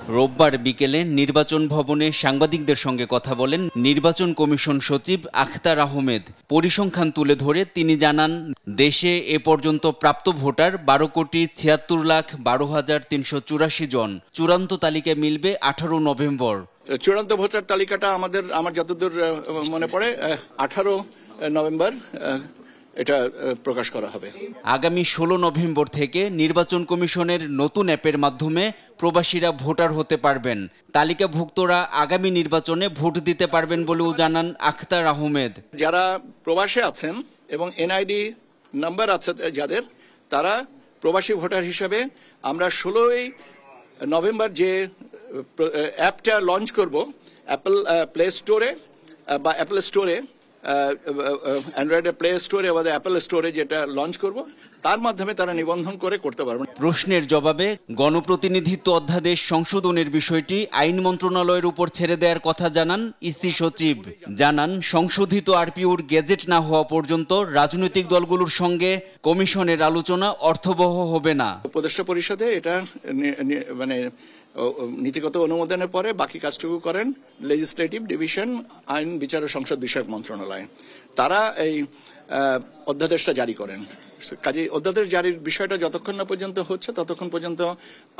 রোববার বিকেলে নির্বাচন ভবনে সাংবাদিকদের সঙ্গে কথা বলেন নির্বাচন কমিশন সচিব আখতার আহমেদ। পরিসংখ্যান তুলে ধরে তিনি জানান, দেশে এ পর্যন্ত প্রাপ্ত ভোটার 12,13,12,384 জন। চূড়ান্ত তালিকা মিলবে 18 নভেম্বর। চূড়ান্ত ভোটার তালিকাটা আমার যতদূর মনে পড়ে 18 নভেম্বর এটা প্রকাশ করা হবে। আগামী 16 নভেম্বর থেকে নির্বাচন কমিশনের নতুন অ্যাপের মাধ্যমে প্রবাসীরা ভোটার হতে পারবেন। তালিকাভুক্তরা আগামী নির্বাচনে ভোট দিতে পারবেন বলেও জানান আখতার আহমেদ। যারা প্রবাসে আছেন এবং এনআইডি নাম্বার আছে যাদের, তারা প্রবাসী ভোটার হিসেবে আমরা 16 নভেম্বর যে অ্যাপটা লঞ্চ করব অ্যাপল প্লে স্টোরে বা অ্যাপল স্টোরে, অ্যান্ড্রয়েডের প্লে স্টোরে বা অ্যাপল স্টোরে যেটা লঞ্চ করব, তার মাধ্যমে তারা নিবন্ধন করে করতে পারবেন। প্রশ্নের জবাবে গণপ্রতিনিধিত্ব অধ্যাদেশ সংশোধনের বিষয়টি আইন মন্ত্রণালয়ের উপর ছেড়ে দেওয়ার কথা জানান ইসি সচিব। জানান, সংশোধিত আরপিওর গেজেট না হওয়া পর্যন্ত রাজনৈতিক দলগুলোর সঙ্গে কমিশনের আলোচনা অর্থবহ হবে না। উপদেষ্টা পরিষদে এটা মানে নীতিগত অনুমোদনের পরে বাকি কাজটুকু করেন লেজিসলেটিভ ডিভিশন, আইন বিচার ও সংসদ বিষয়ক মন্ত্রণালয়। তারা এই অধ্যাদেশটা জারি করেন। কাজে অধ্যাদেশ জারির বিষয়টা যতক্ষণ না পর্যন্ত হচ্ছে ততক্ষণ পর্যন্ত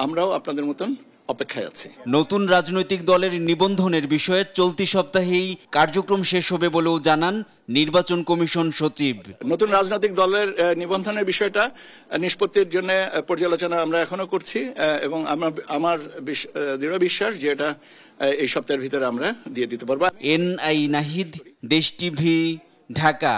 আমরাও আপনাদের মতন অপেক্ষায় আছি। নতুন রাজনৈতিক দলের নিবন্ধনের বিষয়ে চলতি সপ্তাহেই কার্যক্রম শেষ হবে বলেও জানান নির্বাচন কমিশন সচিব। নতুন রাজনৈতিক দলের নিবন্ধনের বিষয়টা নিষ্পত্তির জন্য পর্যালোচনা আমরা এখনো করছি এবং আমার দৃঢ় বিশ্বাস যে এটা এই সপ্তাহের ভিতরে আমরা দিয়ে দিতে পারবো। এনআই নাহিদ, দেশ টিভি, ঢাকা।